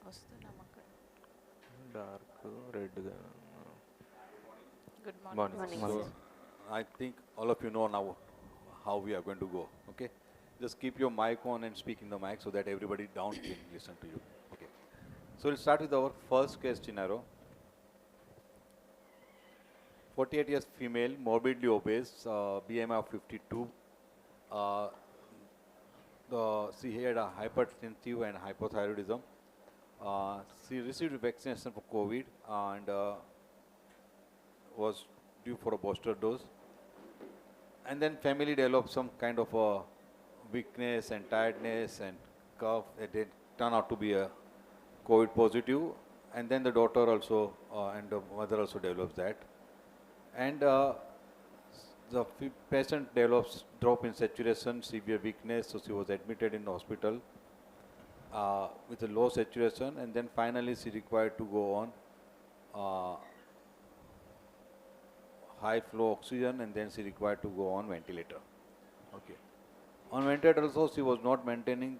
వస్తున్నామక్క. Dark రెడ్గా good morning. Morning. So morning. I think all of you know now how we are going to go. Okay, just keep your mic on and speak in the mic so that everybody down can listen to you. Okay. So we'll start with our first case scenario. 48 years female, morbidly obese, BMI of 52. Uh, she had a hypertensive and hypothyroidism. She received vaccination for COVID and was due for a booster dose. And then family developed some kind of a weakness and tiredness and cough. It did turn out to be a COVID positive. And then the daughter also and the mother also develops that. And the patient develops drop in saturation, severe weakness, so she was admitted in the hospital with a low saturation, and then finally she required to go on high flow oxygen, and then she required to go on ventilator. Okay. On ventilator also she was not maintaining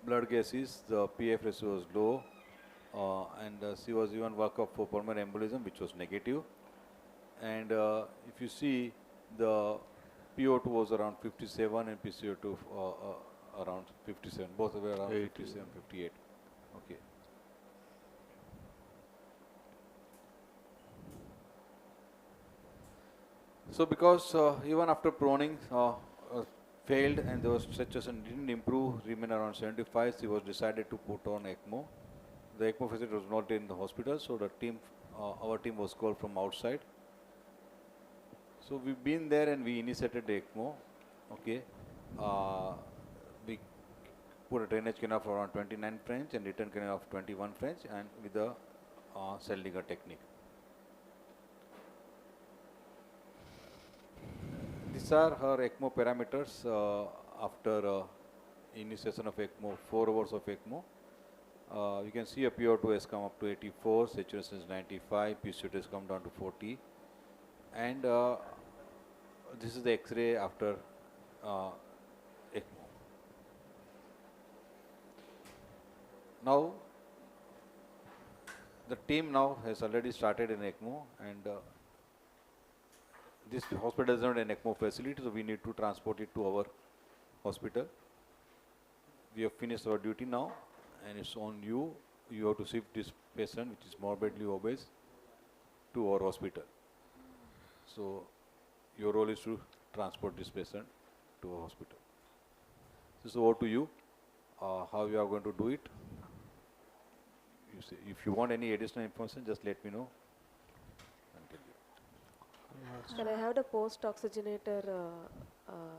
blood gases, the PF ratio was low, and she was even workup for pulmonary embolism, which was negative. And if you see, the PO2 was around 57 and PCO2 around 57. Both were around 57, 58. Okay. So because even after proning failed and the saturation didn't improve, remain around 75, she was decided to put on ECMO. The ECMO facility was not in the hospital, so the team, our team was called from outside. So we've been there and we initiated the ECMO. Okay. We put a drainage canal of around 29 French and return canal of 21 French and with the Seldinger technique. These are her ECMO parameters after initiation of ECMO, 4 hours of ECMO. You can see a PO2 has come up to 84, saturation is 95, PCO2 has come down to 40. And this is the X-ray after ECMO. Now, the team now has already started in ECMO, and this hospital is not an ECMO facility, so we need to transport it to our hospital. We have finished our duty now, and it's on you. You have to shift this patient, which is morbidly obese, to our hospital. So, your role is to transport this patient to a hospital. This is over to you. How you are going to do it? You see, if you want any additional information, just let me know. I'll tell you. Sir, I have the post-oxygenator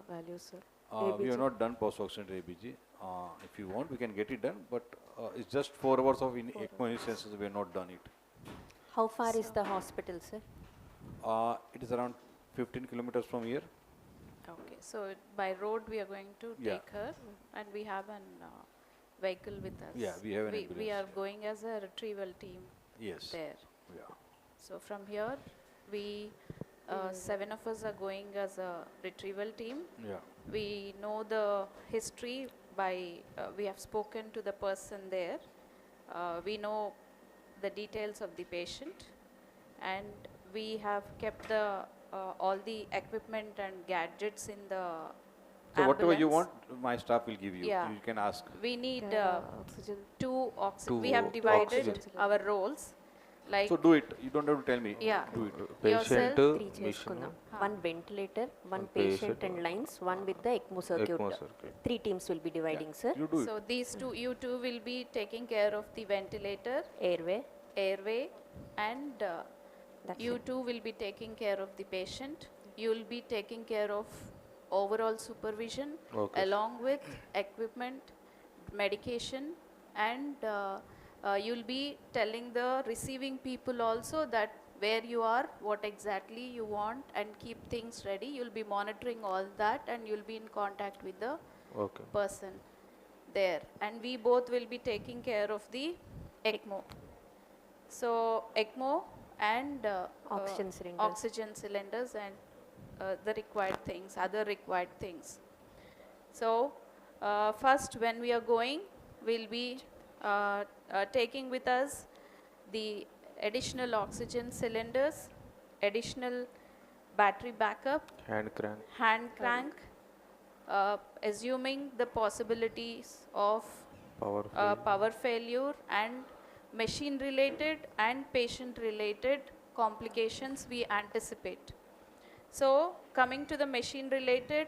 values, sir. We ABG. have not done post-oxygenary ABG. If you want, we can get it done, but it's just 4 hours of ECMO instances. We have not done it. How far is the hospital, sir? It is around 15 kilometers from here. Okay, so by road we are going to Yeah. take her, and we have an vehicle with us. Yeah, we have an We ambulance. are going as a retrieval team Yes. there. Yeah. So from here, we 7 of us are going as a retrieval team. Yeah. We know the history by we have spoken to the person there. We know the details of the patient, and we have kept the all the equipment and gadgets in the So whatever you ambulance. want, my staff will give you. Yeah. You can ask. We need Oxygen. two we Two have divided oxygen. our roles. Like So do it. You don't have to tell me. Yeah. Do it. Patient, yourself, 3 mission, చేసుకుందాం. Huh. One ventilator, one patient, patient and lines, one with the ECMO circuit. ECMO circuit. 3 teams will be dividing, sir. You do so it. these two, you two will be taking care of the ventilator, Airway. airway, and That's you it. two will be taking care of the patient. You will be taking care of overall supervision Okay. along with equipment, medication, and you'll be telling the receiving people also that where you are, what exactly you want, and keep things ready. You'll be monitoring all that, and you'll be in contact with the Okay. person there, and we both will be taking care of the ECMO. So ECMO and Oxygen cylinders. oxygen cylinders and the required things, other required things. So first when we are going, we'll be taking with us the additional oxygen cylinders, additional battery backup, hand crank, assuming the possibilities of power failure and machine related and patient related complications we anticipate. So coming to the machine related,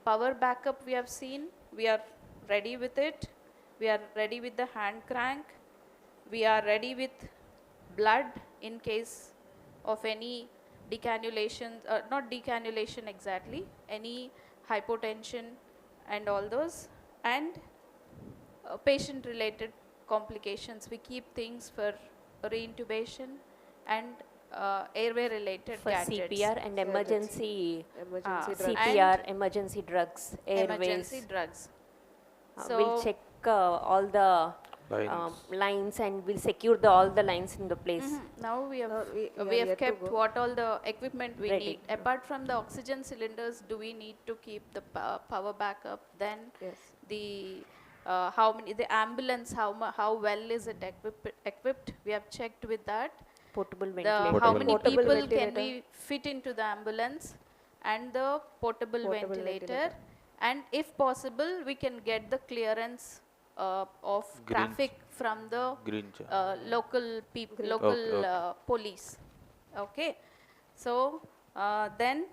power backup we have seen, we are ready with it. We are ready with the hand crank. We are ready with blood in case of any decannulation, not decannulation exactly, any hypotension and all those, and patient related complications. We keep things for reintubation and airway related For gadgets. CPR and emergency Emergency drugs. CPR, emergency drugs, Emergency airways. drugs. We'll check all the lines and we'll secure all the lines in the place. Now we have, No, we are we have yet to kept go. what all the equipment we Ready. need. Apart from the oxygen cylinders, do we need to keep the power backup? Then Yes. the how many, the ambulance, how well is it equipped? We have checked with that. Portable The ventilator. how many Portable people can ventilator. we fit into the ambulance, and the portable ventilator. And if possible, we can get the clearance of traffic from the local people, local police. Okay, so then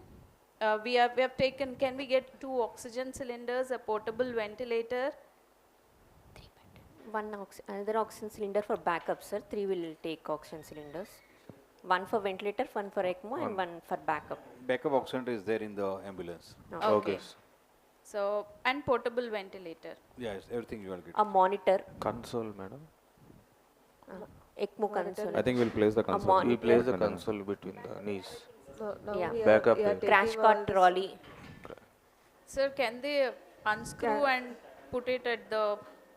we have taken. Can we get 2 oxygen cylinders, a portable ventilator? Another oxygen cylinder for backup, sir. 3 will take oxygen cylinders. 1 for ventilator, 1 for ECMO, and 1 for backup. Backup oxygen is there in the ambulance. Okay. So, and portable ventilator. Yes, everything you will get. A monitor, Console, madam. ECMO console. I think we'll place the console. monitor. We place the console between the knees. So now Yeah. we are, Backup we are here. Crash taking cart all this- trolley. Sir, can they unscrew and put it at the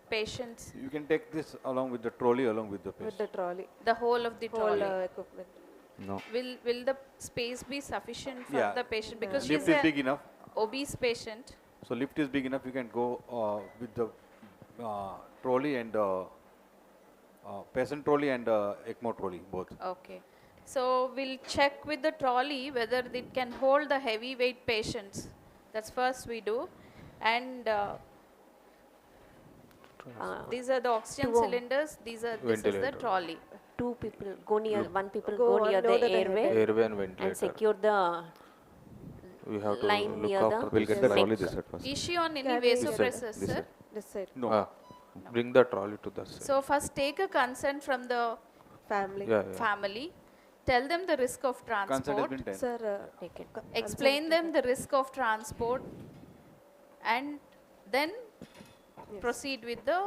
patient's, You can take this along with the trolley, along with the with patient. the trolley, the whole of the whole trolley? equipment. No. Will the space be sufficient for Yeah. the patient? Because Lift she's is a big enough. obese patient. So lift is big enough. You can go with the trolley and patient trolley and ECMO trolley both. Okay. So we'll check with the trolley whether it can hold the heavyweight patients. That's first we do. And these are the oxygen Two. cylinders. This is the Ventilator. trolley. 2 people go near, 1 people Go go on near the near the airway Airway and ventilator. and secure the We have to line look near after the We'll get the neck. trolley this side first. Is she on any Can we- vasopressors, This sir? side. This side. No. Bring the trolley to the side. So first take a consent from the Family. Yeah, yeah. family. Tell them the risk of Consent has transport. been taken. Sir, take it. Explain them the risk of transport, and then proceed with the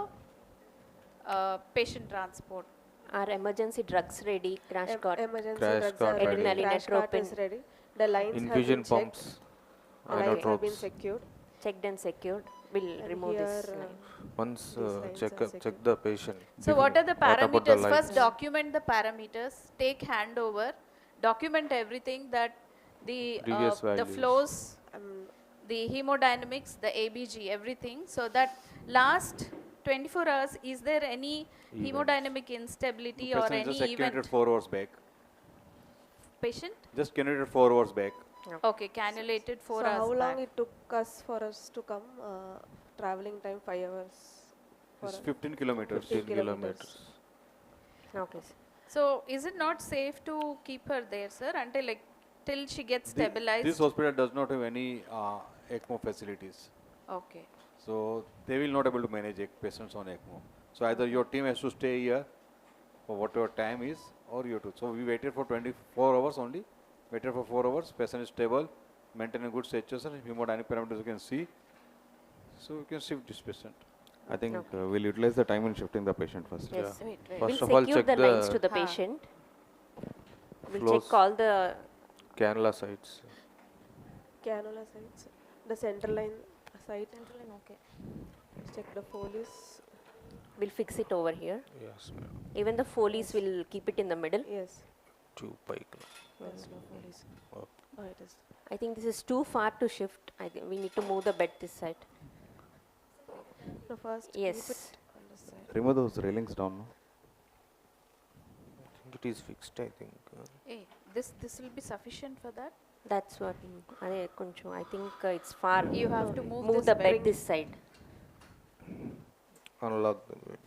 patient transport. Are emergency drugs ready? Crash cart. Emergency Crash drugs cart are ready. ready. Crash cart Adrenaline, is ready. The lines Infusion have been pumps. checked. The lines have been Inotropes. secured. Checked and secured. We'll And remove this here, line. Once lines check are check the patient. So what are the What about the parameters? First lights? document the parameters, take handover, document everything that the Previous the values. flows, Um, the hemodynamics, the ABG, everything, so that last 24 hours, is there any hemodynamic instability or Patient just any cannulated event? 4 hours back. Patient? Just cannulated 4 hours back. Okay, cannulated 4 so hours how long back. it took us for us to come? Traveling time 5 hours. For It's us. 15 kilometers. 15 kilometers. Okay, sir. So is it not safe to keep her there, sir, until like till she gets stabilized? This hospital does not have any ECMO facilities. Okay. So they will not able to manage patients on ECMO. So either your team has to stay here for whatever time is, or you have to. So we waited for 24 hours only. Waited for 4 hours. Patient is stable, maintaining good saturation, hemodynamic parameters you can see. So we can shift this patient. I think we'll utilize the time in shifting the patient first. Yes. First We'll of all, secure check the lines to the Ha. patient. We'll Flows. check all the cannula sites. Cannula sites. The central line site. okay. Check the Foley's. We'll fix it over here. Yes, madam. Even the Foley's will keep it in the middle. Yes. 2 pike. Yes, no Foley's. Okay. Oh, it is. I think this is too far to shift. I think we need to move the bed this side. No, first Yes. keep it on the side. Remove those railings down. No? It is fixed, I think. Hey, this will be sufficient for that? That's what, అదే కొంచెం I think it's far. You have to move Move this the bed bed. this side. Unlock the bed.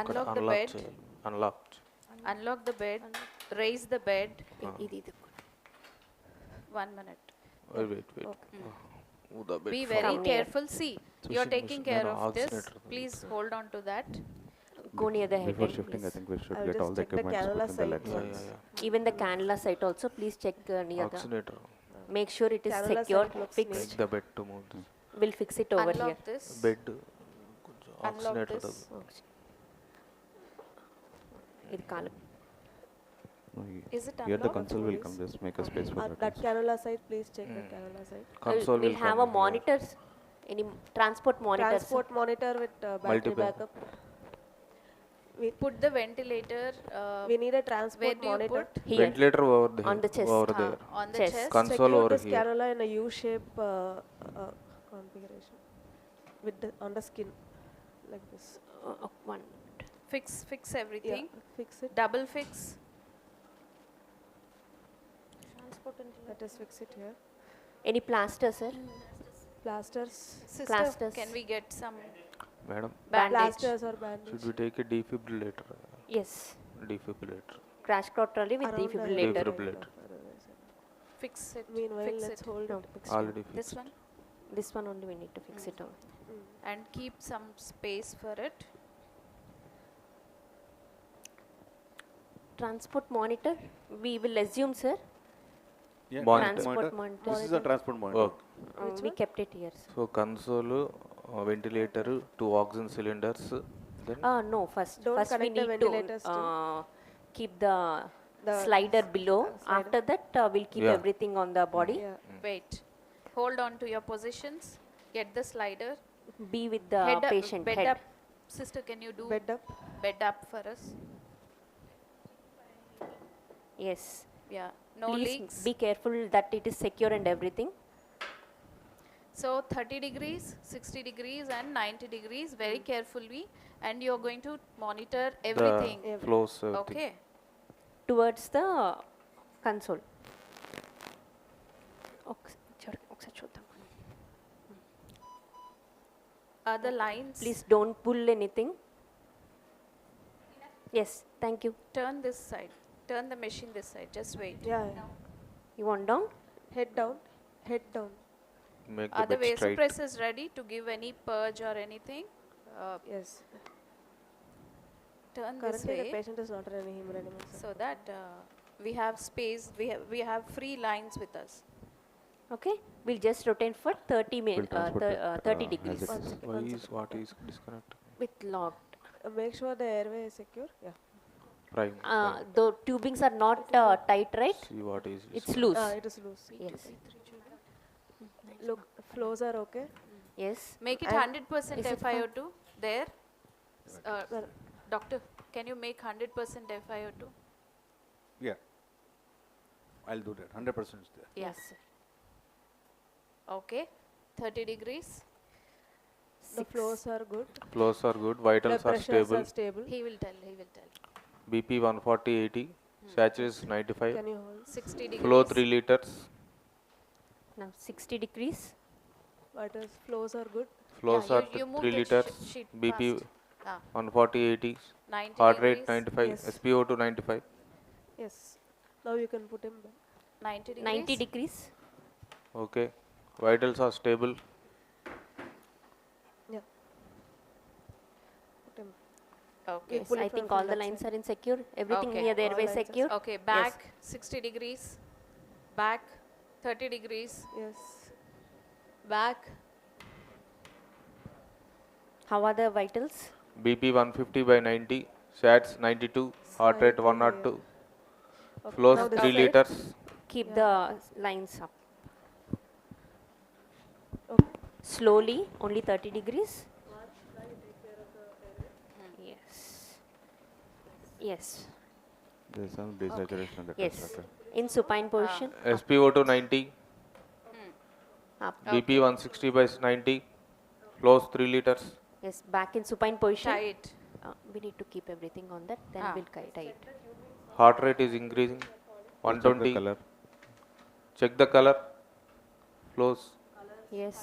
Unlock the Unlock bed. చేయాలి. Unlocked. Unlock the bed. Raise the bed. ఇది 1 minute. Wait. Move the bed Be from- very Come near. careful. See, you're Machine, taking machine. care No, no, of this. oxygenator. Please hold on to that. go near the head Before end, shifting, I please. think we should I'll get just all the check the equipment cannula within the side legs. once. Yeah. Even the cannula site also, please check near the. Oxygenator. Make sure it is Cannula secure, site looks fixed. Make the bed to move. We'll fix it over Unlock here. this. Bed. Unlock Oxygenator. this. ఇది కాలు. No, Is it here the unlocked? console will come. Just make a space for That that. cannula side, please check the cannula side. Console We'll will have come a here. monitors. Any transport monitors? Transport monitor with battery Multiple. backup. Put the ventilator. We need a Where transport do you monitor. put? Here. Ventilator over there. On the chest. Over there. On the Chest. chest. Console Secure over this here. cannula in a U-shape configuration with on the skin like this. One. Fix everything. Yeah, fix it. Double fix. Let us fix it here. Any plaster, sir? Plasters. Sister, Plasters. can we get some Madam, bandage? Plasters or bandage. should we take a defibrillator? Yes. Defibrillator. Crash trolley with Around the defibrillator. Defibrillator. Fix it. Meanwhile, fix let's it. hold No, it. fix Already This fixed. one. This one only we need to fix it over. And keep some space for it. Transport monitor, we will assume, sir. Yeah, Monitor. Transport monitor. This is a transport monitor. Work. We kept it here, sir. So console, ventilator, 2 oxygen cylinders. Then No, first Don't we connect the need ventilators to to- keep the The slider below. slider. After that, we'll keep Yeah. everything on the body. Yeah. Wait. Hold on to your positions. Get the slider. Be with the Head up, patient bed head. up. Sister, can you do Bed up. bed up for us? Yes. Yeah. No Please leaks. be careful that it is secure and everything. So 30 degrees, 60 degrees and 90 degrees very carefully, and you're going to monitor everything. the flows. Thing. Okay. Towards the console. ఒకసారి చూద్దాం. Are the lines? Please don't pull anything. Yes, thank you. Turn this side. Turn the machine this side. Just wait. Yeah. You want down? Head down. Head down. Make Are the the bed straight. vasopressors ready to give any purge or anything? Yes. Turn this Currently, the way patient is not in any hemodynamic. so that we have space. We have free lines with us. Okay, we'll just rotate for 30 We'll transport it, 30 as degrees it is. Why is what is disconnected? with locked. Make sure the airway is secure. Yeah. Prime. The tubings are not tight, right? See what is It's loose. It is loose. Yes. Look, flows are okay. Yes. Make it And 100% is it FiO2 there. Doctor, can you make 100% FiO2? Yeah. I'll do that. 100% is there. Yes. Okay. 30 degrees. The flows are good. Flows are good. Blood Vitals are pressures stable. are stable. He will tell. He will tell. BP 140/80. Saturation 95. Can you hold? 60 degrees. Flow 3 liters. Now 60 degrees. Vitals flows are good. Flows Yeah, are you move 3 the liters. sheet BP fast. 140/80. 90 Heart rate degrees. 95. Yes. SpO2 95. Yes. Now you can put him back. 90 degrees. 90 degrees. Okay. Vitals are stable. Yeah. Put him. Okay. You pull I it think from all the that lines side. are in secure. Everything Okay. near the All airway lines are secure. Okay. Back 60 degrees. Back 30 degrees. Yes. Back. How are the vitals? BP 150/90. Sats 92. Heart rate 102. Okay. Flows Now this 3 side. liters. Keep the lines up. Okay. Slowly, only 30 degrees. Yes. Yes. There's some desaturation that Yes. is okay. In supine position. SpO2 90. Up. BP 160/90. Flows 3 liters. Yes, back in supine position. Tie it. We need to keep everything on that, then Ah. we'll tie it. Heart rate is increasing. We'll check the 120. color. Check the color. Flows. Yes.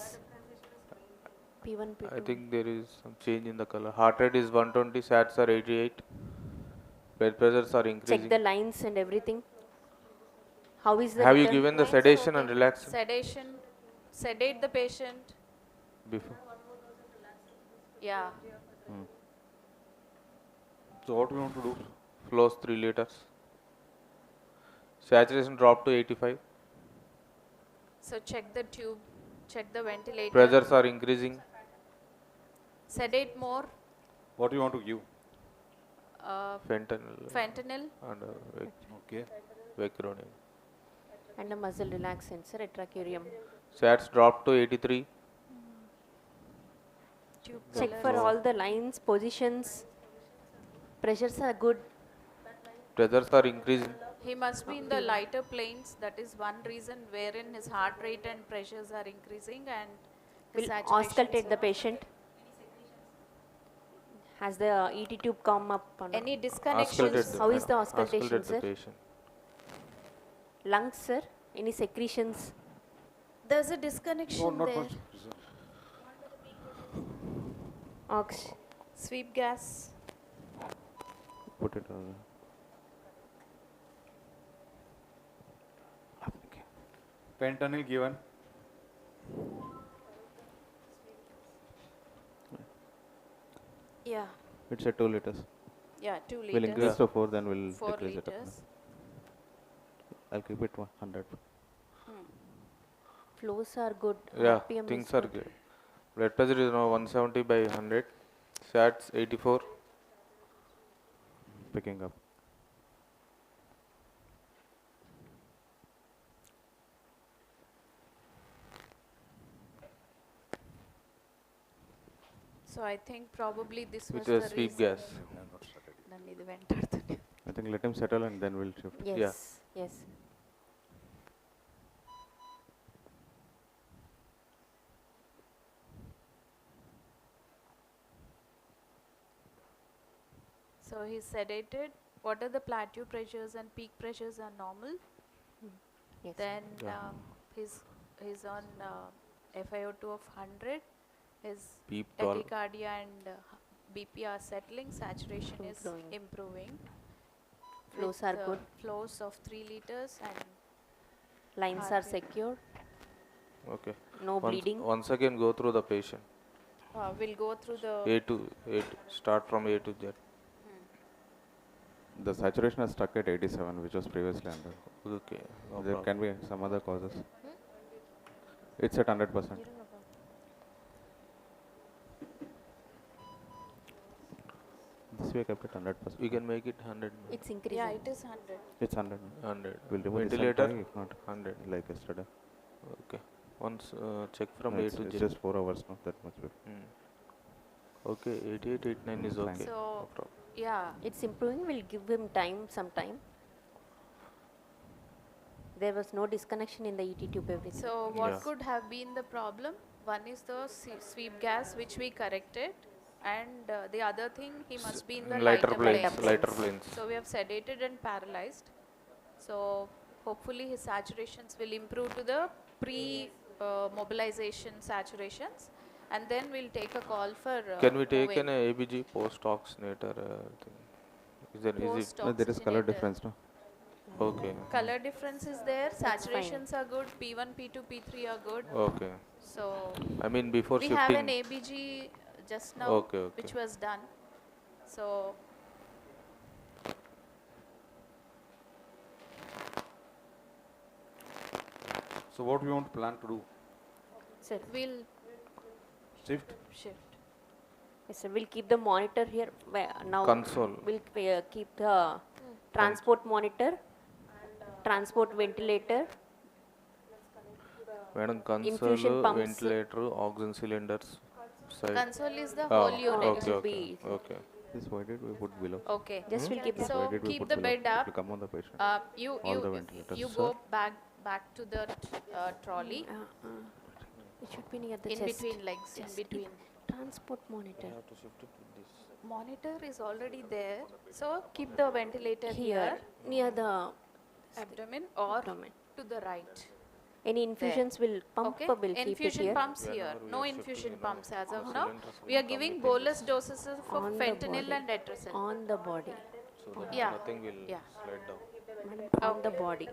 P1, P2. I think there is some change in the color. Heart rate is 120. Sats are 88. Blood pressures are increasing. Check the lines and everything. How is the Have you return? given the Lines are sedation and okay. relaxation Sedation. Sedate the patient. before? Yeah. So what we want to do? Flows 3 liters. Saturation dropped to 85. So check the tube. Check the ventilator. Pressures are increasing. Sedate more. What do you want to give? Fentanyl Fentanyl. and Okay. Vecuronium. And a muscle relaxant, sir, Extracorporeal. Sats dropped to 83. Tube Check color. for all the lines, positions. Pressures are good. Pressures are increasing. He must be in the lighter planes. That is one reason wherein his heart rate and pressures are increasing and his We'll saturations auscultate the are- patient. Has the ET tube come up or not? Any Auscultate disconnections? How is the auscultation, auscultate the sir? patient. Lungs, sir? Any secretions? There's a No, disconnection not there. much. Ox. Sweep gas. Put it on. Fentanyl given. Yeah. It's at 2 liters. Yeah, 2 liters. We'll increase to 4, then we'll 4 decrease it. liters. I'll keep it 100. Flows are good. Yeah, RPM things is are good. good. Blood pressure is now 170 by 100. Sats 84. Picking up. So I think probably this was With a the sweep reason. gas. Nandi the ventilatory. I think let him settle and then we'll shift. Yes, yes. So he's sedated. What are the plateau pressures and peak pressures are normal? Yes. Then Yeah. he's on FiO2 of 100. His Peep 12. tachycardia and BP are settling. Saturation is Improving. improving. Flows with, are good. Flows of 3 liters and Lines are Heartbeat. secured. Okay. No bleeding. Once again go through the patient. we'll go through the A to start from A to Z. The saturation is stuck at 87, which was previously 100. Okay. No There problem. can be some other causes. It's at 100%. This way I kept it 100%. We can make it 100. It's increasing. yeah, it is 100. It's 100. 100. We'll remove this and Ventilator try, if not 100. like yesterday. Okay. Once check from No, A it's, to it's Z. just 4 hours, not that much. Okay, 88, 89 is Fine. okay. So No problem. yeah, It's improving. We'll give him some time. There was no disconnection in the ET tube, everything. so what Yeah. could have been the problem? One is the sweep gas which we corrected, and the other thing he must be in the Lighter planes. planes. Lighter planes. So we have sedated and paralyzed. So hopefully his saturations will improve to the pre-mobilization saturations, and then we'll take a call for. Can we take moving. an ABG post-oxygenator thing? Is there easy? No, there is color Post-oxygenator. difference, no? Okay. Color difference is there. That's fine. Saturations are good. P1, P2, P3 are good. Okay. So I mean before we shifting. have an ABG just now, Okay, okay. which was done. So So what we want to plan to do? Sir, we'll Shift? shift. yes, sir, we'll keep the monitor here. Now Console. we'll keep the transport monitor, transport ventilator, Madam, Infusion console, pumps. ventilator, oxygen cylinders. Side. Console is the Oh, whole unit. okay, will okay, be- okay. This why did we put below? Okay. just we'll keep This the So why did we keep put the below? bed up. It will come on the patient. You All the ventilators. you Sir? go back to the trolley it should be near the in chest. between legs, in between. Transport monitor. have to shift it with this. Monitor is already there, so keep the ventilator Here, near the abdomen or abdomen. to the right. Any infusions will pump Okay, will keep it infusion here. pumps here, Whenever we no are shifting, infusion you know, pumps as of the now. cylinders We are will giving come bolus between doses for On the fentanyl body. and letrozole. On the body. So that Yeah. nothing will Yeah. slide down. Madam, on the Okay. body.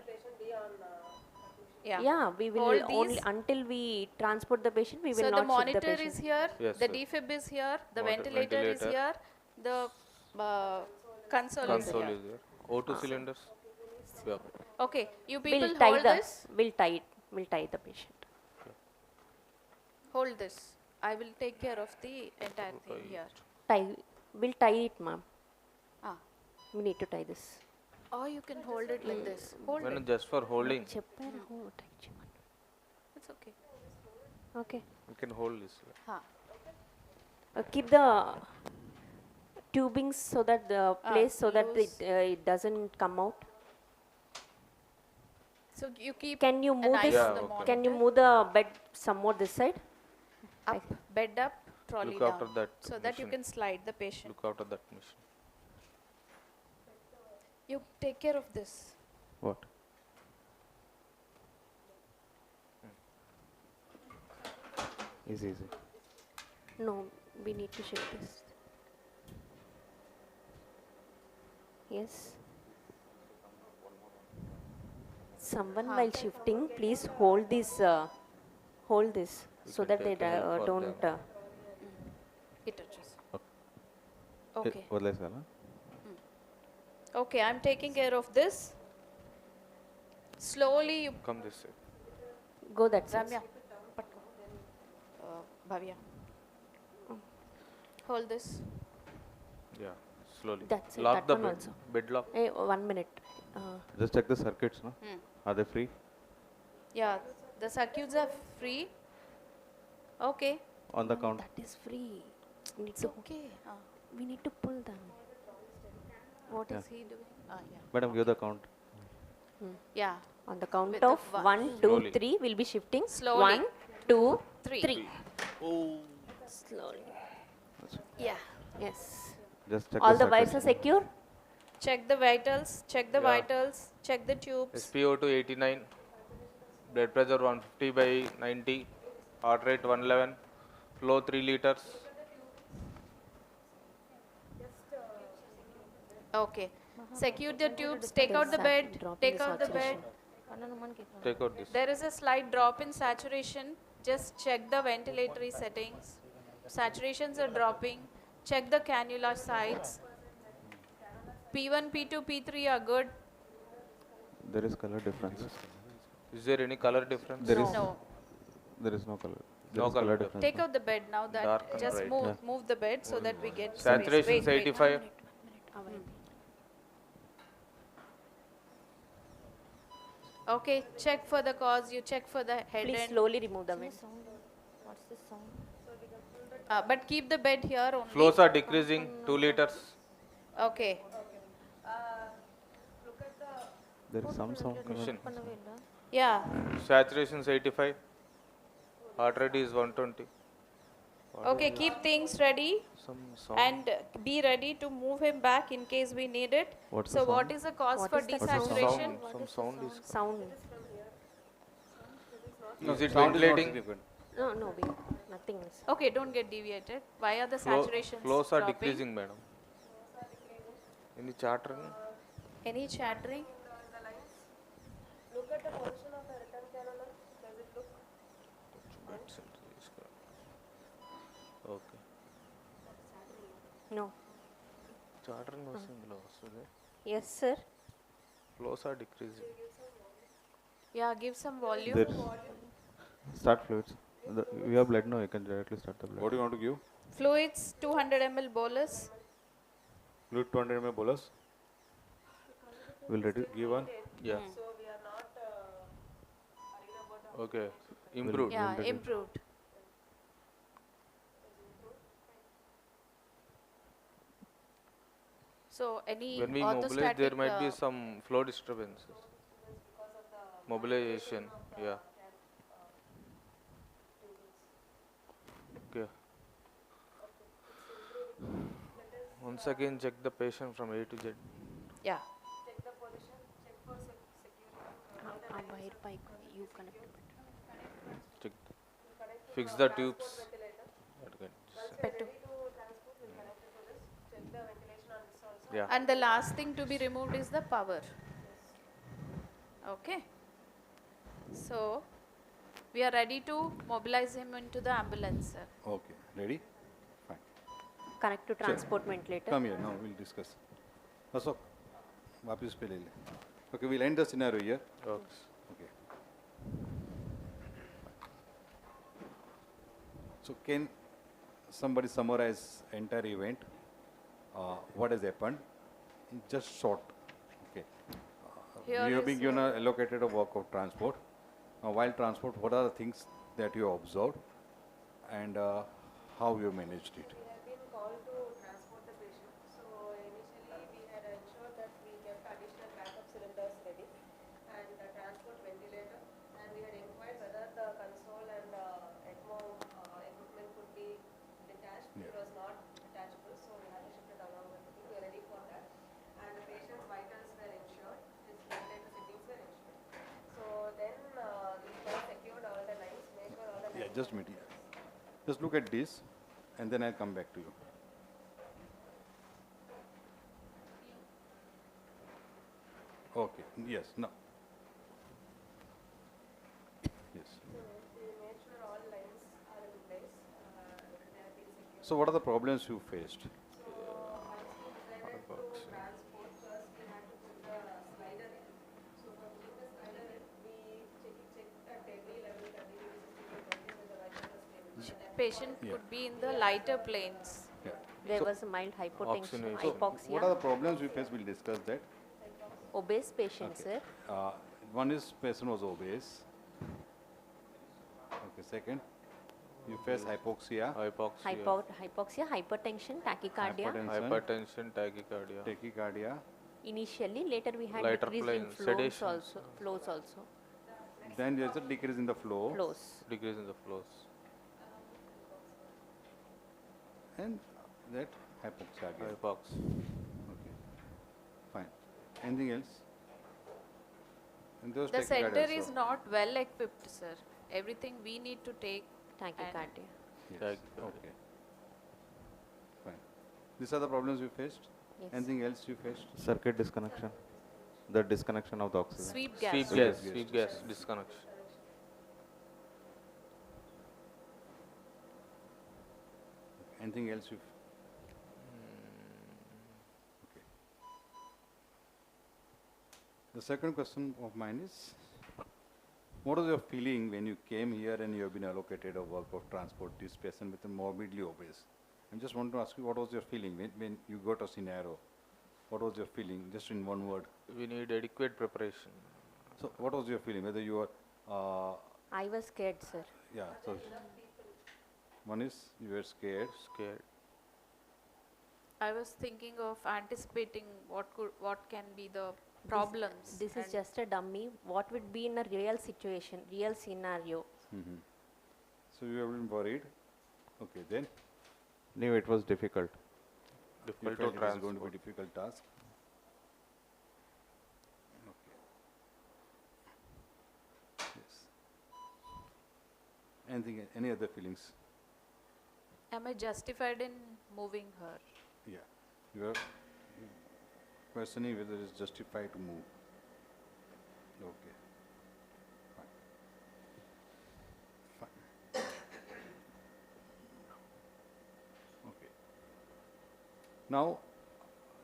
Yeah. Yeah, we will Hold only these. until we transport the patient, we will So the not shift the monitor patient. is here, Yes, the sir. defib is here, the Monitor- ventilator is ventilator. here, the console is Console here. is there. O2 cylinders. Yeah. Okay, you We'll people tie hold the this. we'll tie the patient. Hold this. I will take care of the entire thing here. We'll tie it, ma'am. Ah. We need to tie this. Or you can hold it like this. Hold When it. just for holding, చెప్పారు, hold tight చేయమని. It's okay. Okay. we can hold this. Huh. Keep the tubings so that the place so that loose. it doesn't come out. So you keep Can you move eye this? on the okay. Can you monitor. move the bed some more this side? Up, bed up, trolley Look down. after that So that you machine. can slide the patient. Look out of that machine. You take care of this. What? Easy, easy. No, we need to shift this. Yes. Someone while shifting, please hold this so can that they take a help for don't. them. It touches. Okay. Okay. వదిలేసారా? Okay, I'm taking care of this. Slowly you Come this side. Go that side. Ramya, patko. Bhavya. Hold this. Yeah, slowly. That's it, Lock that the one bed. also. Bed lock. Hey, 1 minute. Just check the circuits, no? Are they free? Yeah, the circuits are free. Okay. On the count. That is free. Need It's to, okay. we need to pull them. What is he doing? Yeah. Madam, give the count. Yeah. On the count With the of one. 1, 2, Slowly. 3, we'll be shifting. Slowly. 1, 2, Three. 3. Slowly. Yeah. Yes. Just check All the the wires are circuits. secure. Check the vitals. Check the Yeah. vitals. Check the tubes. SpO2 89, blood pressure 150 by 90, heart rate 111, flow 3 liters. Okay. Secure the tubes. Take out the bed. Take out the bed. Take out this. There is a slight drop in saturation. Just check the ventilatory settings. Saturations are dropping. Check the cannula sides. P1, P2, P3 are good. There is color difference. Is there any color difference? There is No. there is no color. There No is color difference. Take out the bed now that Dark and just bright. move Yeah. move the bed so that we get space. Saturation is Wait, wait. 85. Okay, check for the cause. You check for the head Please end. slowly remove the vent. But keep the bed here only. Flows are decreasing 2 liters. Okay. There is some sound coming. Machine. Yeah. Saturation is 85. Heart rate is 120. Okay, keep things ready Some sound. and be ready to move him back in case we need it. What's So the what sound? is the cause What for is the desaturation? Some sound is. Sound. Is it Sound is not ventilating? significant. No, nothing else. Okay, don't get deviated. Why are the saturations Flows are dropping? decreasing, madam. Any chattering? Any chattering? Okay. No. Chattering was ఇందులో వస్తుంది. Yes, sir. Flows are decreasing. Yeah, give some volume. There. Start fluids. We have blood now. You can directly start the blood. What do you want to give? Fluids 200 ml bolus. Fluid 200 ml bolus. We'll ready. Give one. Yeah. Okay. Improved. Yeah, improved. So any When we mobilize, orthostatic there might be some flow disturbances. Mobilization. Yeah. Okay. Once again, check the patient from A to Z. Yeah. wire pipe you connect. Check. Fix the tubes. Again, Pettu. yeah. And the last thing to be removed is the power. Okay. So, we are ready to mobilize him into the ambulance, sir. Okay, ready? Fine. Connect to transport ventilator. Come here, now we'll discuss. Ashok, वापस पे ले ले. Okay, we'll end the scenario here. Okay. Okay. So can somebody summarize entire event? What has happened? In just short. Okay. Here You have is been given a allocated a work of transport. While transport, what are the things that you observed and how you managed it? We have been called to transport the patient. So initially we had ensured that we kept additional backup cylinders ready and the transport ventilator, and we had inquired whether the console and ECMO equipment could be detached. Yeah. It was not detachable, so we had to shift it along with it. We were ready for that. And the patient's vitals were ensured, his ventilator settings were ensured. So then we first secured all the lines, made sure all the lines. Yeah, just a minute. Just look at this and then I'll come back to you. Okay, yes, now. Yes. So we made sure all lines are in place. They have been secured. So what are the problems you faced? So once we decided to transport, first we had to put the slider in. So for putting the slider in, we checked the deadly level continuity system with the vital stable. patient Yeah. could be in the lighter planes. Yeah. There So was a mild hypotension, Oxygenation. hypoxia. what are the problems we face? We'll discuss that. Obese patient, Okay. sir. One is patient was obese. Okay, second, you face hypoxia, Hypoxia. Hypoxia, hypertension, tachycardia. Hypertension, tachycardia. tachycardia. Initially, later we had Lighter decrease in plane, flows sedation. also. Flows also. Then there's a decrease in the flow. Flows. Decrease in the flows. And that hypoxia again. Hypox. Okay, fine. Anything else? And those The tachycardia center also. is not well equipped, sir. Everything we need to take. Tachycardia. Yes. Tachycardia. Okay. Fine. These are the problems you faced. Yes. Anything else you faced? Circuit disconnection. The disconnection of the oxygen. Sweep gas. Sweep Yes, gas. yes, Sweep yes. gas. Disconnection. Anything else you? Okay. The second question of mine is, what was your feeling when you came here and you have been allocated a work of transport this patient with a morbidly obese? I just want to ask you, what was your feeling when you got a scenario? What was your feeling, just in one word? We need adequate preparation. So, what was your feeling? Whether you were, I was scared, sir. yeah. So, one is you were scared. Scared. I was thinking of anticipating what can be the problems. This is and just a dummy. What would be in a real situation, real scenario? So you have been worried. Okay, then Knew it was difficult. you Difficult felt to it is going to be a transport. difficult task. Okay. Yes. Anything? Any other feelings? am I justified in moving her? Yeah. You are questioning whether it's justified to move. Okay. Fine. Fine. Okay. Now,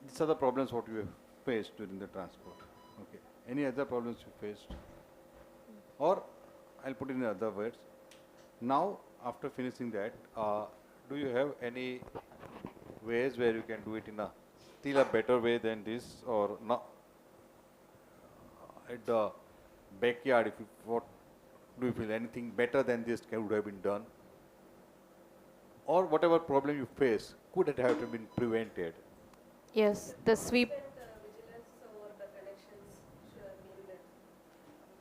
these are the problems what you have faced during the transport. Okay. Any other problems you faced? Or I'll put it in other words. Now, after finishing that, do you have any ways where you can do it in a still a better way than this, or not at the backyard? If you, what do you feel anything better than this would have been done, or whatever problem you face could it have been prevented? Yes, the sweep. Vigilance over the connections should have been there.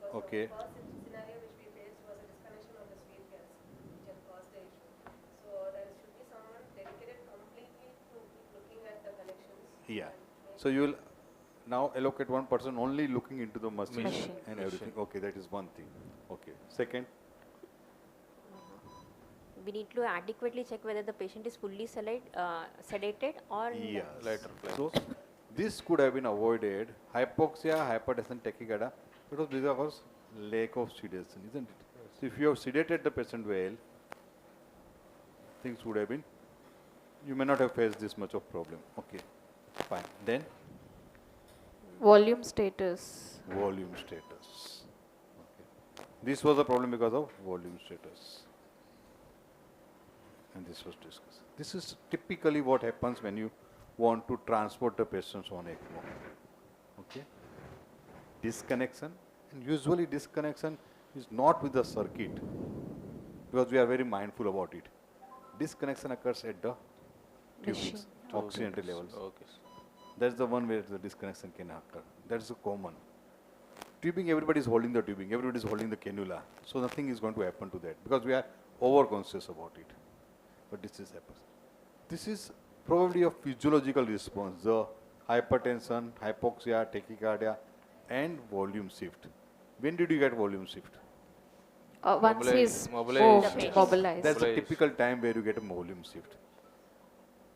Because Okay. the first scenario which we faced was a disconnection of the sweep gas, which had caused the issue. So there should be someone dedicated completely to keep looking at the Yeah. So you will now allocate one person only looking into the machine, Machine. and everything. Okay, that is one thing. Okay. Second, We need to adequately check whether the patient is fully sedated or yes. Later So this could have been avoided. Hypoxia, hypertension, tachycardia, because these are cause lack of sedation, isn't it? So if you have sedated the patient well, things would have been, you may not have faced this much of problem. Okay, fine. Then Volume status. volume status. Okay. This was a problem because of volume status. And this was discussed. This is typically what happens when you want to transport the patients on ECMO. Okay. Disconnection, and usually disconnection is not with the circuit, because we are very mindful about it. Disconnection occurs at the tubings, oxygenatory levels. Okay. That's the one where the disconnection can occur. That's the common. Tubing, everybody is holding the tubing, everybody is holding the cannula. So nothing is going to happen to that, because we are over conscious about it. But this is happens. This is probably a physiological response. The hypertension, hypoxia, tachycardia, and volume shift. When did you get volume shift? Once he's Mobilize. moved, mobilized. That's the Mobilize. typical time where you get a volume shift.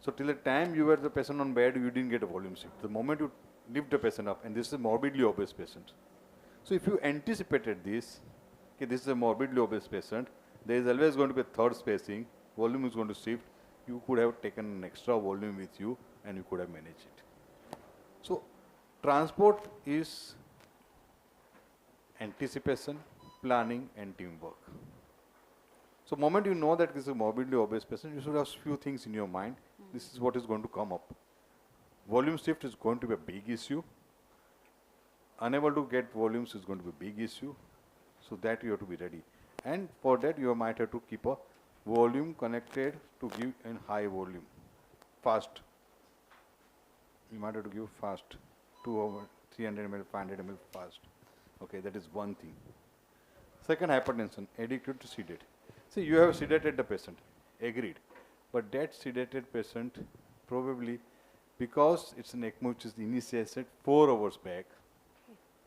So till the time you were the patient on bed, you didn't get a volume shift. The moment you lift the patient up, and this is a morbidly obese patient. So if you anticipated this, okay, this is a morbidly obese patient, there is always going to be a third spacing, volume is going to shift, you could have taken an extra volume with you and you could have managed it. So transport is anticipation, planning, and teamwork. So moment you know that this is a morbidly obese patient, you should have few things in your mind. This is what is going to come up. Volume shift is going to be a big issue. Unable to get volumes is going to be a big issue. So that you have to be ready. And for that you might have to keep a volume connected to give in high volume, fast. You might have to give fast, 300 ml, 500 ml fast. Okay, that is one thing. Second, hypertension, adequate to sedate. See, you have sedated the patient, agreed. But that sedated patient probably, because it's an ECMO which is initiated 4 hours back,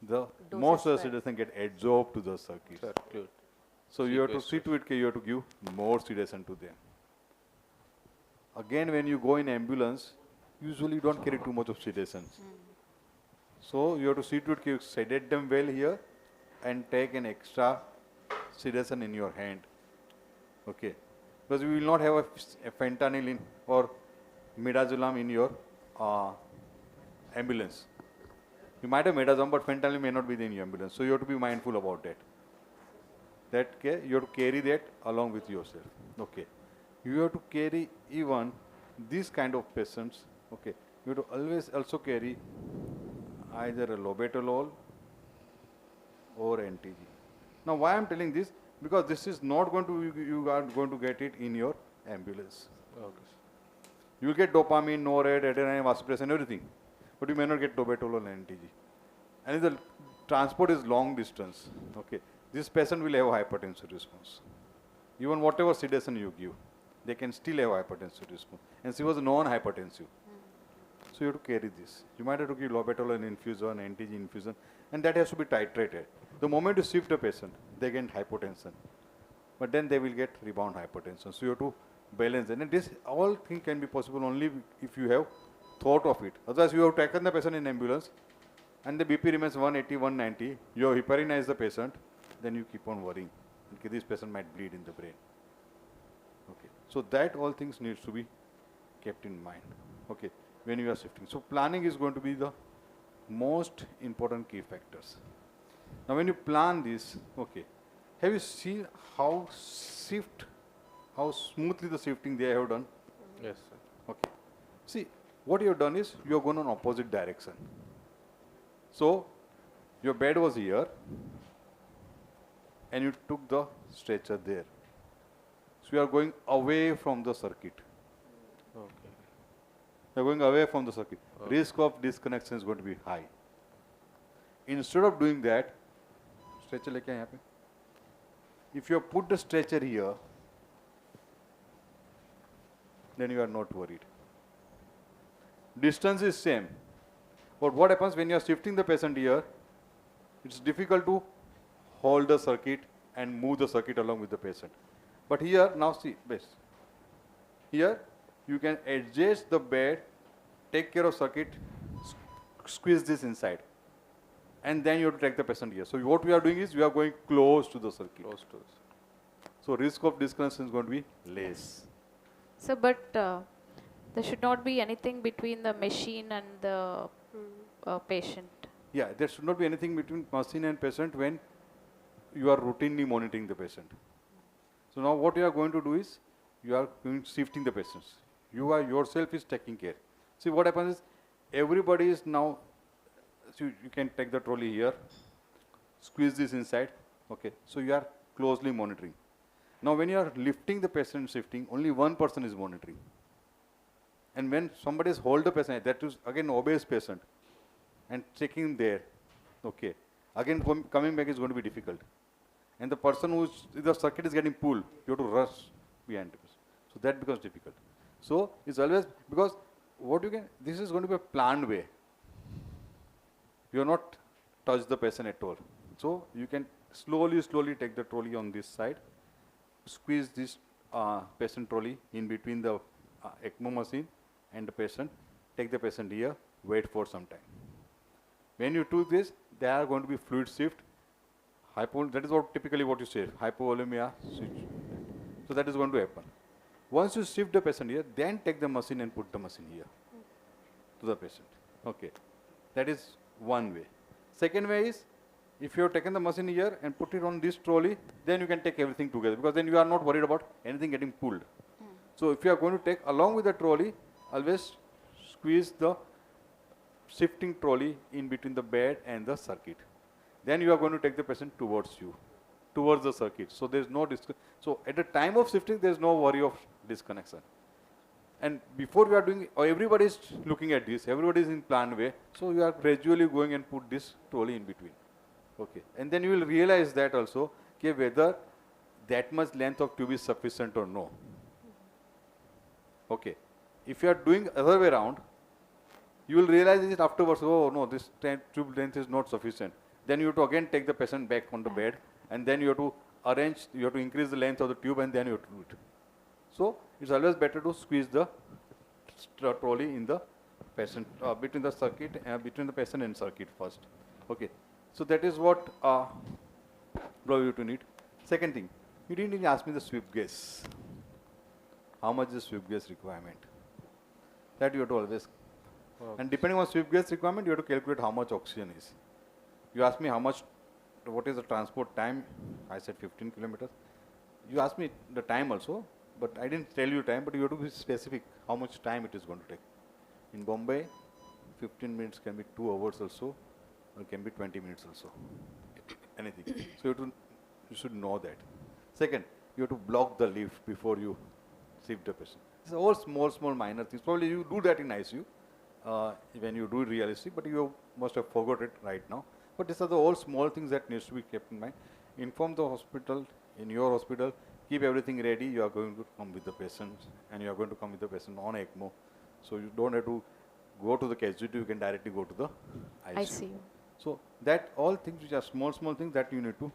the most of the sedation get adsorbed to the circuit. Circuit. So you have to see to it, you have to give more sedation to them. Again, when you go in ambulance, usually you don't carry too much of sedation. So you have to see to it, you sedate them well here and take an extra sedation in your hand. Okay. Because you will not have a fentanyl in or midazolam in your ambulance. You might have midazolam, but fentanyl may not be in your ambulance. So you have to be mindful about that. You have to carry that along with yourself. Okay. You have to carry even these kind of patients. Okay. You have to always also carry either a lobetalol or NTG. Now why I am telling this? Because this is not going to, you are going to get it in your ambulance. Okay. You will get dopamine, NORAD, adrenaline, vasopressin, everything. But you may not get lobetalol and NTG. And if the transport is long distance, okay, this patient will have a hypertensive response. Even whatever sedation you give, they can still have hypertensive response. And she was non-hypertensive. So you have to carry this. You might have to give lobetalol infusion, NTG infusion, and that has to be titrated. The moment you shift the patient, they get hypotension. But then they will get rebound hypertension. So you have to balance it. And this all thing can be possible only if you have thought of it. Otherwise, you have taken the patient in ambulance, and the BP remains 180, 190. You have heparinized the patient, then you keep on worrying. Okay, this patient might bleed in the brain. Okay, so that all things needs to be kept in mind. Okay, when you are shifting. So planning is going to be the most important key factors. Now when you plan this, okay, have you seen how smoothly the shifting they have done? Yes, sir. Okay. See, what you have done is you have gone on opposite direction. So your bed was here and you took the stretcher there. So you are going away from the circuit. Okay. You are going away from the circuit. Risk of disconnection is going to be high. Instead of doing that, stretcher like यहाँ पे. If you have put the stretcher here, then you are not worried. distance is same. But what happens when you are shifting the patient here, it's difficult to hold the circuit and move the circuit along with the patient. But here, now see, best. Here, you can adjust the bed, take care of circuit, squeeze this inside. And then you have to take the patient here. So what we are doing is, we are going close to the circuit. Close to this. So risk of disconnection is going to be less. So, but there should not be anything between the machine and the patient. Yeah, there should not be anything between machine and patient when you are routinely monitoring the patient. So now what you are going to do is, you are going shifting the patients. You are yourself is taking care. See what happens is, everybody is now, so you can take the trolley here, squeeze this inside, okay. So you are closely monitoring. Now when you are lifting the patient shifting, only one person is monitoring. And when somebody is hold the patient, that is again obese patient, and checking there, okay. Again coming back is going to be difficult. And the person who's, the circuit is getting pulled, you have to rush behind the patient. So that becomes difficult. So it's always, because what you can, this is going to be a planned way. You are not touch the patient at all. So you can slowly take the trolley on this side, squeeze this patient trolley in between the ECMO machine and the patient, take the patient here, wait for some time. When you do this, there are going to be fluid shift, that is what typically what you say, hypovolemia switch. So that is going to happen. Once you shift the patient here, then take the machine and put the machine here to the patient. Okay, that is one way. Second way is, if you have taken the machine here and put it on this trolley, then you can take everything together, because then you are not worried about anything getting pulled. So if you are going to take along with the trolley, always squeeze the shifting trolley in between the bed and the circuit. Then you are going to take the patient towards you, towards the circuit. So there is no so at the time of shifting, there is no worry of disconnection. And before we are doing, everybody is looking at this, everybody is in planned way. So you are gradually going and put this trolley in between. Okay. And then you will realize that also, okay, whether that much length of tube is sufficient or no. Okay. If you are doing other way around, you will realize it afterwards, oh no, this tube length is not sufficient. Then you have to again take the patient back on the bed, and then you have to arrange, you have to increase the length of the tube, and then you have to do it. So it's always better to squeeze the trolley in the patient, between the circuit, between the patient and circuit first. Okay. So that is what you to need. Second thing, you didn't even ask me the sweep gas. How much is sweep gas requirement? That you have to always. And depending on sweep gas requirement, you have to calculate how much oxygen is. You asked me how much, what is the transport time? I said 15 kilometers. You asked me the time also, but I didn't tell you time, but you have to be specific how much time it is going to take. In Bombay, 15 minutes can be 2 hours also, or can be 20 minutes also. Anything. So you should know that. Second, you have to block the lift before you shift the patient. These are all small minor things. Probably you do that in ICU when you do realistic, but you must have forgot it right now. But these are the all small things that needs to be kept in mind. Inform the hospital, in your hospital, keep everything ready. You are going to come with the patient, and you are going to come with the patient on ECMO. So you don't have to go to the casualty, you can directly go to the ICU. So that all things which are small things that you need to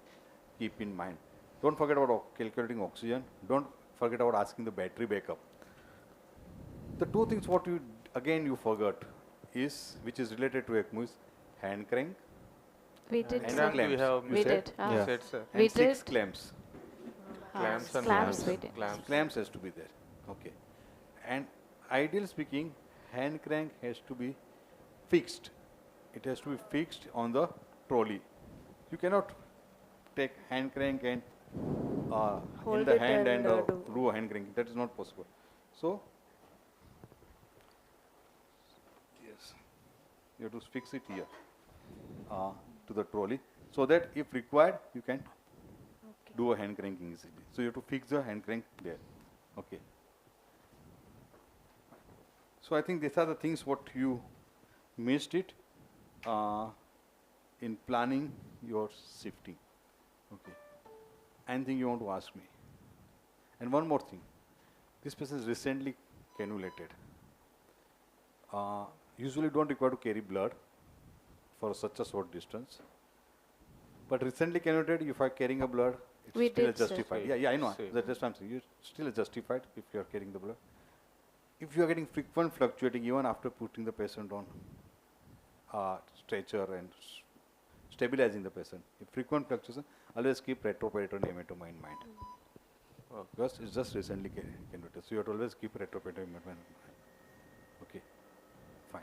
keep in mind. Don't forget about calculating oxygen. Don't forget about asking the battery backup. The two things what you, again you forgot is, which is related to ECMO, is hand crank. We did, And sir. clamps. We have We did. Yeah. said, sir. And We 6 did. clamps. Clamps and clamps we did. Clamps. Clamps has to be there. Okay. And ideally speaking, hand crank has to be fixed. It has to be fixed on the trolley. You cannot take hand crank and in Hold the it hand and and, do a hand crank. That is not possible. So, yes, you have to fix it here to the trolley, so that if required, you can do a hand cranking easily. So you have to fix the hand crank there. Okay. So I think these are the things what you missed it in planning your shifting. Okay. Anything you want to ask me? And one more thing. This person is recently cannulated. usually don't require to carry blood for such a short distance. But recently cannulated, if you are carrying a blood, it's We still did, sir. justified. Yeah, I know. Safe. That's what I'm saying. You still justified if you are carrying the blood. If you are getting frequent fluctuating, even after putting the patient on stretcher and stabilizing the patient, if frequent fluctuation, always keep retroperitoneal hematoma in mind. Okay. Because it's just recently cannulated. So you have to always keep retroperitoneal hematoma in mind. Okay, fine.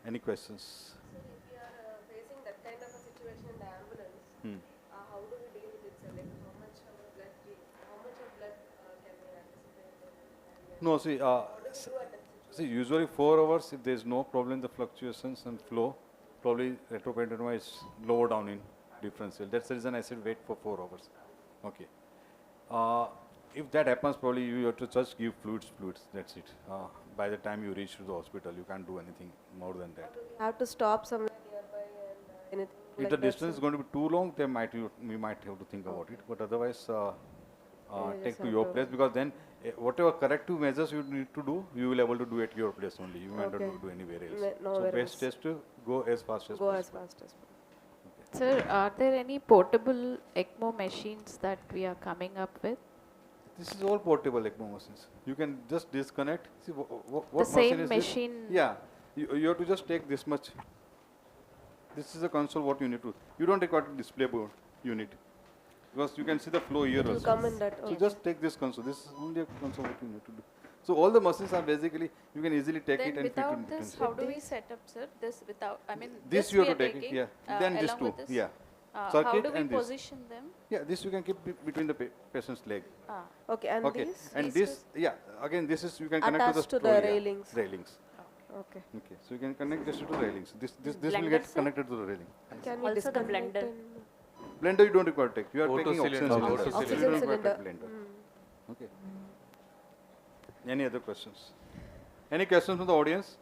Any questions? So if we are facing that kind of a situation in the ambulance, Hmm. how do we deal with it, sir? Like how much of blood can we anticipate? No, see, S- do at that situation? see, usually 4 hours, if there is no problem in the fluctuations and flow, probably retroperitoneal is lower down in differential. That's the reason I said wait for 4 hours. Okay. If that happens, probably you have to just give fluids, that's it. By the time you reach to the hospital, you can't do anything more than that. We have to stop somewhere nearby and anything If like the that, distance is sir? going to be too long, then we might have to think about it. But otherwise, just take to have your to- place, because then whatever corrective measures you need to do, you will able to do at your place only. You might not Okay. do anywhere else. Nowhere So best else. is to go as fast as Go as possible. fast as possible. Sir, are there any portable ECMO machines that we are coming up with? This is all portable ECMO machines. You can just disconnect. See what The machine same is machine. this? Yeah, you have to just take this much. This is a console. What you need to. You don't require to display board unit, because you can see the flow here It will also. come in that. So Okay. just take this console. This is only a console what you need to do. So all the machines are basically, you can easily take Then it and fit it without in this, different how do we This- set up, sir? This without, I mean, This you we have are to take it, taking, yeah. Then this along too, with this? yeah. How Circuit do we and this. position them? Yeah, this you can keep between the patient's leg. Okay, and Okay, these? and these this, yeah, again this is, you can connect Attached to to the, the yeah, railings. railings. Okay. Okay, so you can connect this to the railings. This will Blender, get sir? connected to the railing. Can we Also the disconnect blender. and- Blender you don't require to take. You are O2 taking oxygen cylinder, cylinder. O2 So you cylinder. don't require to Oxygen take blender. Mm. Okay. Any other questions? Any questions from the audience?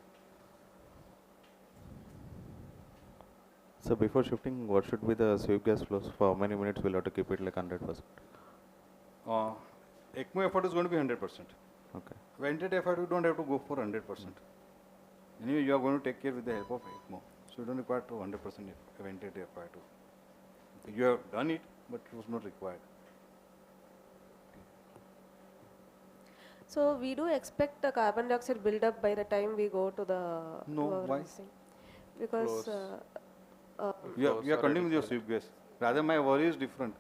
So before shifting, what should be the sweep gas flows? For how many minutes we'll have to keep it like 100%? ECMO effort is going to be 100%. Okay. Ventilator effort you don't have to go for 100%. Anyway, you are going to take care with the help of ECMO. So you don't require to 100% ventilator effort. You have done it, but it was not required. So we do expect the carbon dioxide buildup by the time we go to the. No, to our why? nursing. Because. Flows. You are, Flows you are are continuing with your adequate. sweep gas. Rather, my worry is different.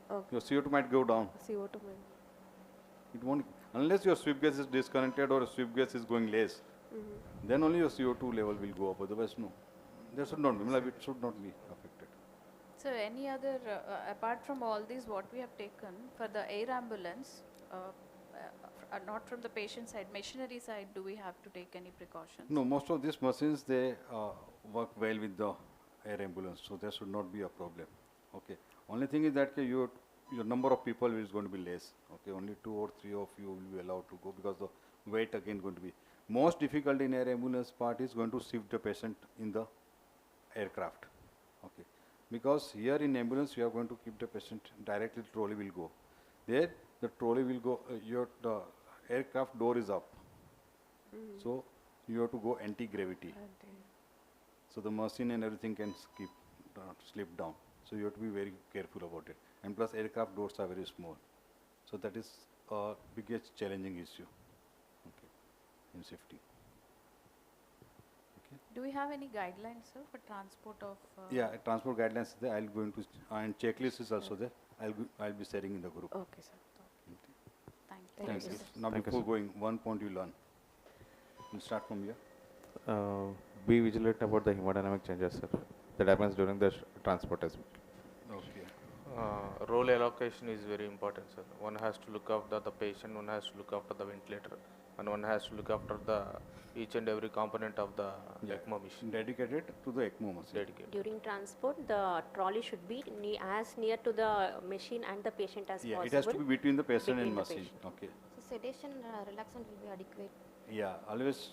Okay. Your CO2 might go down. CO2 main. It won't, unless your sweep gas is disconnected or sweep gas is going less, then only your CO2 level will go up. Otherwise, no. There should not be. It should not be affected. So any other, apart from all these what we have taken for the air ambulance, not from the patient side, machinery side, do we have to take any precautions? No, most of these machines, they work well with the air ambulance, so there should not be a problem. Okay. Only thing is that your number of people is going to be less. Okay. Only 2 or 3 of you will be allowed to go, because the weight again going to be most difficult in air ambulance part is going to shift the patient in the aircraft. Okay. Because here in ambulance you are going to keep the patient directly, the trolley will go. There the trolley will go, the aircraft door is up. So you have to go anti-gravity. So the machine and everything can slip down. So you have to be very careful about it. And plus aircraft doors are very small. So that is a biggest challenging issue, okay, in safety. Okay. Do we have any guidelines, sir, for transport of? Yeah, transport guidelines is there. I'll go into, and checklist is also there. I'll be sharing in the group. Okay, sir. Thank you. Thank you. you, Now Thank you, before sir. going, one point you learn. We'll start from here. Be vigilant about the hemodynamic changes, sir. That happens during the transport as well. Okay. Role allocation is very important, sir. One has to look after the patient, one has to look after the ventilator, and one has to look after the each and every component of the ECMO machine. Dedicated to the ECMO machine. Dedicated. During transport, the trolley should be as near to the machine and the patient as Yeah, possible. it has to be between the patient and Between the machine. patient. Okay. So sedation relaxant will be adequate. Yeah, always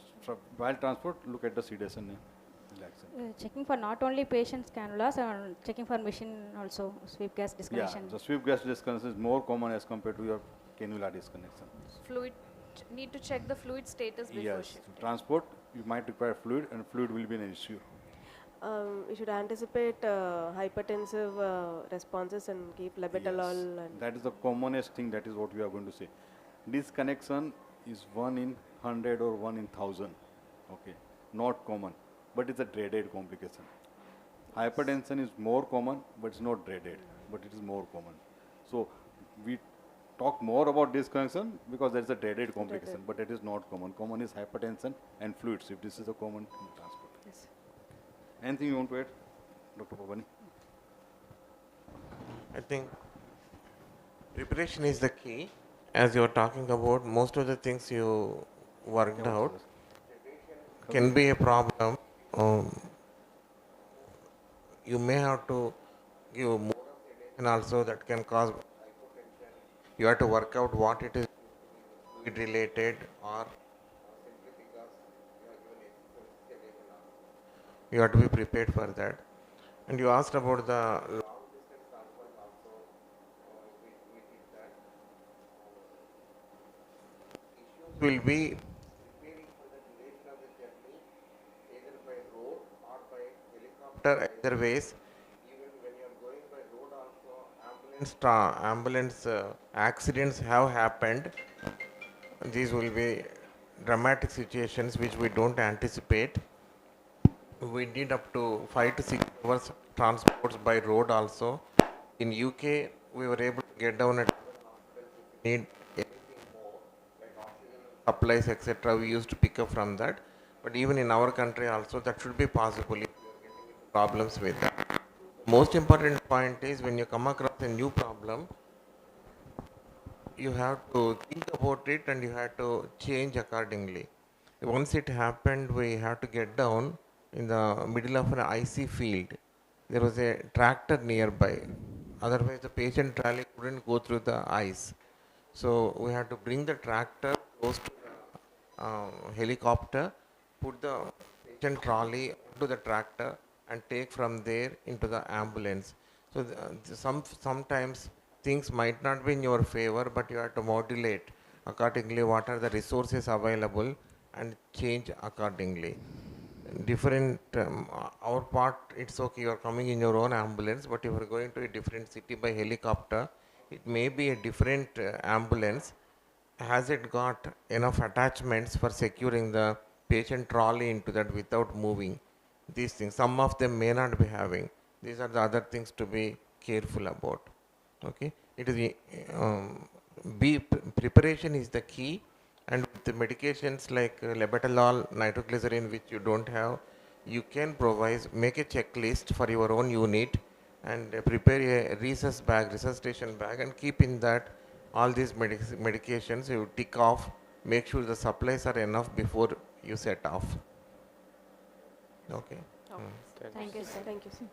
while transport, look at the sedation and relaxant. Checking for not only patient's cannulas, checking for machine also, sweep gas Yeah, disconnection. the sweep gas disconnection is more common as compared to your cannula disconnection. Fluid, need to check the fluid status before Yes, shifting. transport, you might require fluid, and fluid will be an issue. We should anticipate hypertensive responses and keep labetalol Yes, and that is the commonest thing. That is what we are going to say. Disconnection is 1 in 100 or 1 in 1000. Okay, not common, but it's a dreaded complication. Hypertension is more common, but it's not dreaded, but it is more common. So we talk more about disconnection because there is a dreaded complication, but it is not common. Common is hypertension and fluids. If this is a common transport. yes. Anything you want to add, Dr. Pavani? I think preparation is the key. As you are talking about, most of the things you worked out can be a problem. You may have to give more and also that can cause hypotension. You have to work out what it is fluid related or simply because you are given you have to be prepared for that. And you asked about the long distance transport also. We did that. Issues will be preparing for the duration of the journey either by road or by helicopter. Either ways, even when you are going by road also, ambulance accidents have happened. These will be dramatic situations which we don't anticipate. We did up to 5 to 6 hours transports by road also. In UK, we were able to get down at need anything more, like oxygen supplies, etc. We used to pick up from that. But even in our country also, that should be possible if you are getting into problems with that. Most important point is when you come across a new problem, you have to think about it and you have to change accordingly. Once it happened, we had to get down in the middle of an icy field. There was a tractor nearby. Otherwise, the patient trolley couldn't go through the ice. So we had to bring the tractor close to the helicopter, put the patient trolley onto the tractor, and take from there into the ambulance. So sometimes things might not be in your favor, but you have to modulate accordingly what are the resources available and change accordingly. Different, our part, it's okay, you are coming in your own ambulance, but if you are going to a different city by helicopter, it may be a different ambulance. Has it got enough attachments for securing the patient trolley into that without moving? These things, some of them may not be having. These are the other things to be careful about. Okay, it is preparation is the key, and with the medications like labetalol, nitroglycerin, which you don't have, you can make a checklist for your own unit and prepare a resuscitation bag, and keep in that all these medications you tick off. Make sure the supplies are enough before you set off. Okay. Thank you, sir. Thank you, sir.